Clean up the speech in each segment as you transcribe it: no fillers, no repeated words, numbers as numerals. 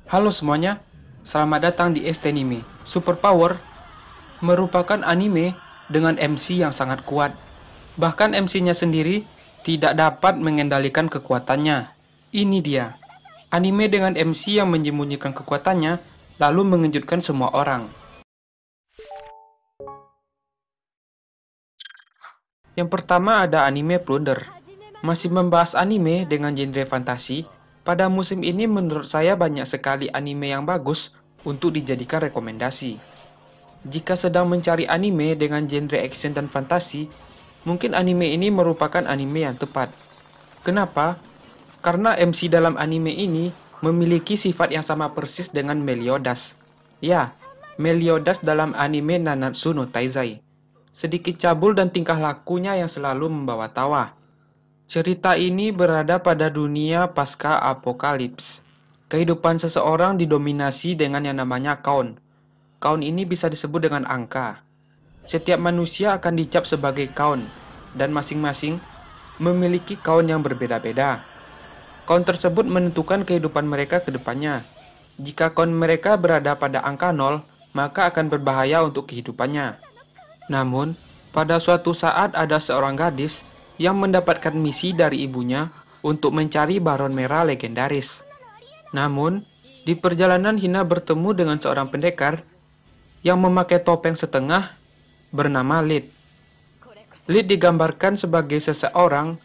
Halo semuanya, selamat datang di STanime. Superpower merupakan anime dengan MC yang sangat kuat. Bahkan MC-nya sendiri tidak dapat mengendalikan kekuatannya. Ini dia, anime dengan MC yang menyembunyikan kekuatannya lalu mengejutkan semua orang. Yang pertama ada anime Plunder. Masih membahas anime dengan genre fantasi, pada musim ini menurut saya banyak sekali anime yang bagus untuk dijadikan rekomendasi. Jika sedang mencari anime dengan genre action dan fantasi, mungkin anime ini merupakan anime yang tepat. Kenapa? Karena MC dalam anime ini memiliki sifat yang sama persis dengan Meliodas. Ya, Meliodas dalam anime Nanatsu no Taizai. Sedikit cabul dan tingkah lakunya yang selalu membawa tawa. Cerita ini berada pada dunia pasca apokalips. Kehidupan seseorang didominasi dengan yang namanya kaun. Kaun ini bisa disebut dengan angka. Setiap manusia akan dicap sebagai kaun, dan masing-masing memiliki kaun yang berbeda-beda. Kaun tersebut menentukan kehidupan mereka ke depannya. Jika kaun mereka berada pada angka 0, maka akan berbahaya untuk kehidupannya. Namun, pada suatu saat ada seorang gadis yang mendapatkan misi dari ibunya untuk mencari Baron Merah legendaris. Namun, di perjalanan Hina bertemu dengan seorang pendekar yang memakai topeng setengah bernama Lid. Lid digambarkan sebagai seseorang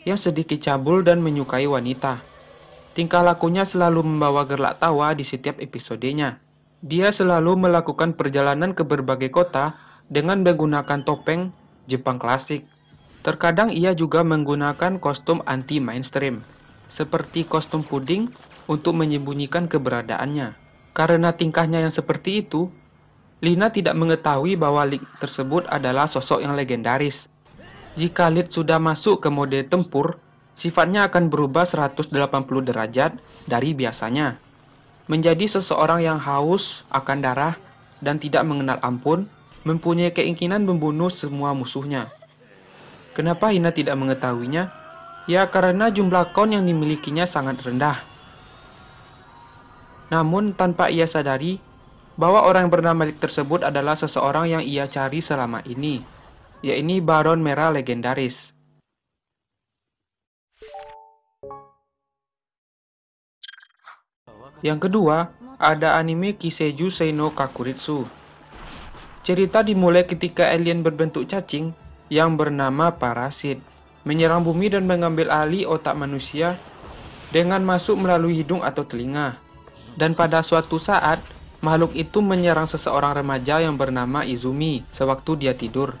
yang sedikit cabul dan menyukai wanita. Tingkah lakunya selalu membawa gelak tawa di setiap episodenya. Dia selalu melakukan perjalanan ke berbagai kota dengan menggunakan topeng Jepang klasik. Terkadang ia juga menggunakan kostum anti-mainstream, seperti kostum puding untuk menyembunyikan keberadaannya. Karena tingkahnya yang seperti itu, Lina tidak mengetahui bahwa Lid tersebut adalah sosok yang legendaris. Jika Lid sudah masuk ke mode tempur, sifatnya akan berubah 180 derajat dari biasanya. Menjadi seseorang yang haus akan darah dan tidak mengenal ampun, mempunyai keinginan membunuh semua musuhnya. Kenapa Hina tidak mengetahuinya? Ya, karena jumlah kaun yang dimilikinya sangat rendah. Namun, tanpa ia sadari, bahwa orang yang bernama Lid tersebut adalah seseorang yang ia cari selama ini, yaitu Baron Merah legendaris. Yang kedua, ada anime Kiseiju Seino Kakuritsu. Cerita dimulai ketika alien berbentuk cacing yang bernama parasit menyerang bumi dan mengambil alih otak manusia dengan masuk melalui hidung atau telinga. Dan pada suatu saat, makhluk itu menyerang seseorang remaja yang bernama Izumi sewaktu dia tidur.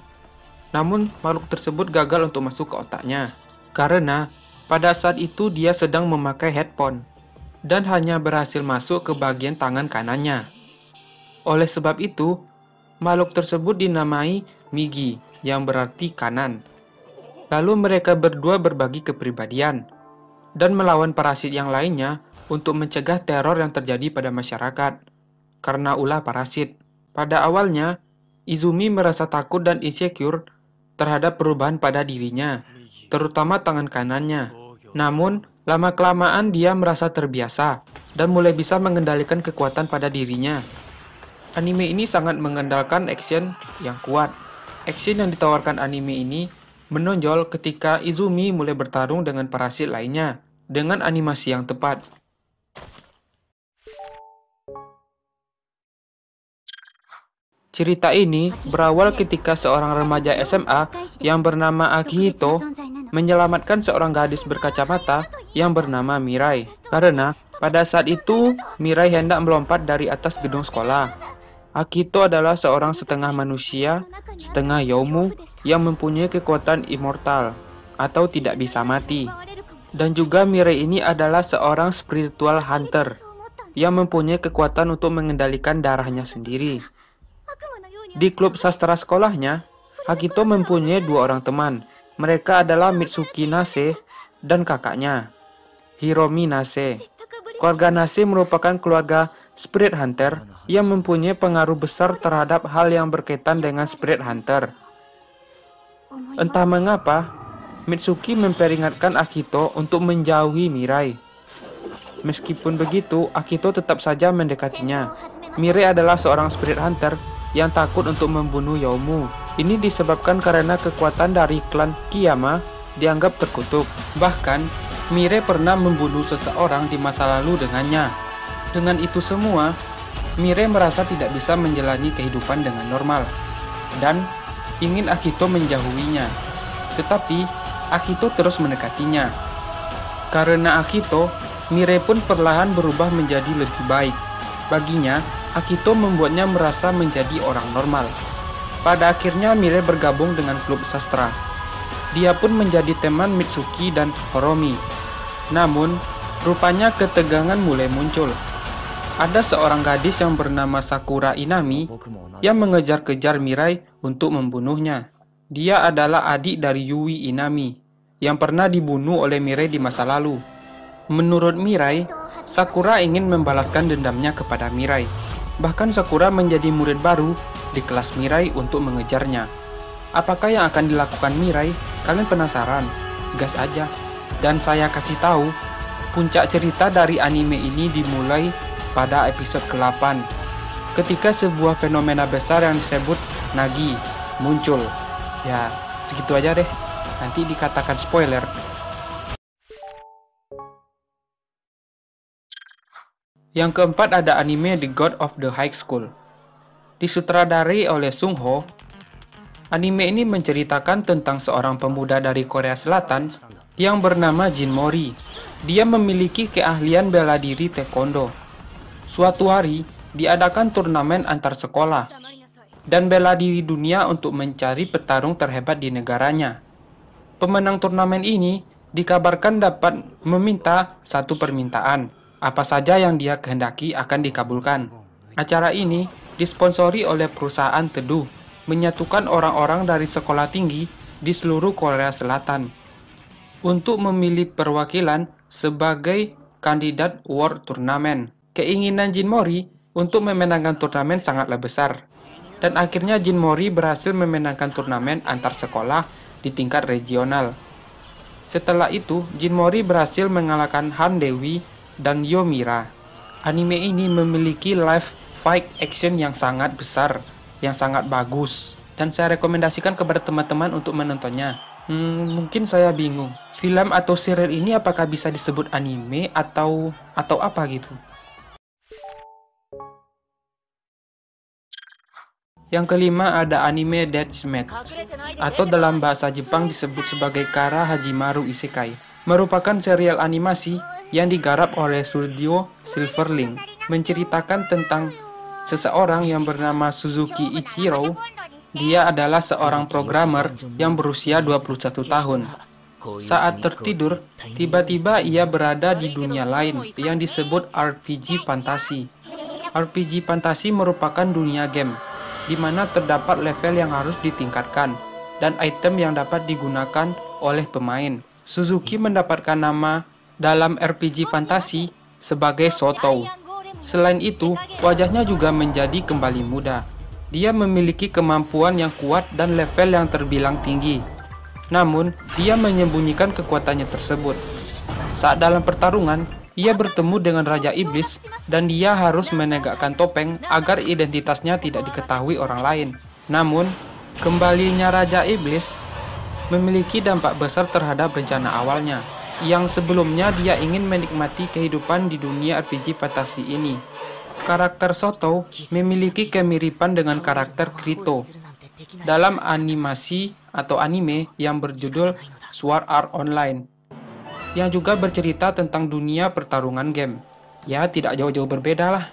Namun, makhluk tersebut gagal untuk masuk ke otaknya, karena pada saat itu dia sedang memakai headphone dan hanya berhasil masuk ke bagian tangan kanannya. Oleh sebab itu, makhluk tersebut dinamai Migi, yang berarti kanan. Lalu mereka berdua berbagi kepribadian dan melawan parasit yang lainnya untuk mencegah teror yang terjadi pada masyarakat karena ulah parasit. Pada awalnya, Izumi merasa takut dan insecure terhadap perubahan pada dirinya, terutama tangan kanannya. Namun, lama-kelamaan dia merasa terbiasa dan mulai bisa mengendalikan kekuatan pada dirinya. Anime ini sangat mengandalkan action yang kuat. Action yang ditawarkan anime ini menonjol ketika Izumi mulai bertarung dengan parasit lainnya dengan animasi yang tepat. Cerita ini berawal ketika seorang remaja SMA yang bernama Akihito menyelamatkan seorang gadis berkacamata yang bernama Mirai. Karena pada saat itu Mirai hendak melompat dari atas gedung sekolah. Akihito adalah seorang setengah manusia, setengah Youmu yang mempunyai kekuatan immortal atau tidak bisa mati. Dan juga Mirai ini adalah seorang spiritual hunter yang mempunyai kekuatan untuk mengendalikan darahnya sendiri. Di klub sastra sekolahnya, Akihito mempunyai dua orang teman. Mereka adalah Mitsuki Nase dan kakaknya, Hiromi Nase. Keluarga Nase merupakan keluarga Spirit Hunter yang mempunyai pengaruh besar terhadap hal yang berkaitan dengan Spirit Hunter. Entah mengapa, Mitsuki memperingatkan Akihito untuk menjauhi Mirai. Meskipun begitu, Akito tetap saja mendekatinya. Mirai adalah seorang spirit hunter yang takut untuk membunuh Youmu. Ini disebabkan karena kekuatan dari klan Kiyama dianggap terkutuk. Bahkan, Mirai pernah membunuh seseorang di masa lalu dengannya. Dengan itu semua, Mirai merasa tidak bisa menjalani kehidupan dengan normal dan ingin Akito menjauhinya. Tetapi, Akito terus mendekatinya. Karena Akito, Mirai pun perlahan berubah menjadi lebih baik. Baginya, Akito membuatnya merasa menjadi orang normal. Pada akhirnya Mirai bergabung dengan klub sastra. Dia pun menjadi teman Mitsuki dan Horomi. Namun, rupanya ketegangan mulai muncul. Ada seorang gadis yang bernama Sakura Inami yang mengejar-kejar Mirai untuk membunuhnya. Dia adalah adik dari Yui Inami yang pernah dibunuh oleh Mirai di masa lalu. Menurut Mirai, Sakura ingin membalaskan dendamnya kepada Mirai. Bahkan Sakura menjadi murid baru di kelas Mirai untuk mengejarnya. Apakah yang akan dilakukan Mirai? Kalian penasaran? Gas aja. Dan saya kasih tahu, puncak cerita dari anime ini dimulai pada episode ke-8, ketika sebuah fenomena besar yang disebut Nagi muncul. Ya, segitu aja deh. Nanti dikatakan spoiler. Yang keempat ada anime The God of the High School. Disutradarai oleh Sung Ho, anime ini menceritakan tentang seorang pemuda dari Korea Selatan yang bernama Jin Mori. Dia memiliki keahlian bela diri taekwondo. Suatu hari, diadakan turnamen antar sekolah dan bela diri dunia untuk mencari petarung terhebat di negaranya. Pemenang turnamen ini dikabarkan dapat meminta satu permintaan. Apa saja yang dia kehendaki akan dikabulkan. Acara ini disponsori oleh perusahaan teduh, menyatukan orang-orang dari sekolah tinggi di seluruh Korea Selatan untuk memilih perwakilan sebagai kandidat World Tournament. Keinginan Jin Mori untuk memenangkan turnamen sangatlah besar, dan akhirnya Jin Mori berhasil memenangkan turnamen antar sekolah di tingkat regional. Setelah itu, Jin Mori berhasil mengalahkan Han Dewi dan Yomira. Anime ini memiliki live fight action yang sangat besar, yang sangat bagus, dan saya rekomendasikan kepada teman-teman untuk menontonnya. Mungkin saya bingung, film atau serial ini apakah bisa disebut anime atau apa gitu? Yang kelima ada anime Deathmatch, atau dalam bahasa Jepang disebut sebagai Kara Hajimaru Isekai. Merupakan serial animasi yang digarap oleh studio Silverlink, menceritakan tentang seseorang yang bernama Suzuki Ichiro. Dia adalah seorang programmer yang berusia 21 tahun. Saat tertidur, tiba-tiba ia berada di dunia lain yang disebut RPG fantasi. RPG fantasi merupakan dunia game, di mana terdapat level yang harus ditingkatkan, dan item yang dapat digunakan oleh pemain. Suzuki mendapatkan nama dalam RPG fantasi sebagai Sotou. Selain itu, wajahnya juga menjadi kembali muda. Dia memiliki kemampuan yang kuat dan level yang terbilang tinggi. Namun, dia menyembunyikan kekuatannya tersebut. Saat dalam pertarungan, ia bertemu dengan Raja Iblis dan dia harus menegakkan topeng agar identitasnya tidak diketahui orang lain. Namun, kembalinya Raja Iblis memiliki dampak besar terhadap rencana awalnya, yang sebelumnya dia ingin menikmati kehidupan di dunia RPG fantasi ini. Karakter Sotou memiliki kemiripan dengan karakter Kirito dalam animasi atau anime yang berjudul Sword Art Online, yang juga bercerita tentang dunia pertarungan game. Ya, tidak jauh-jauh berbeda lah.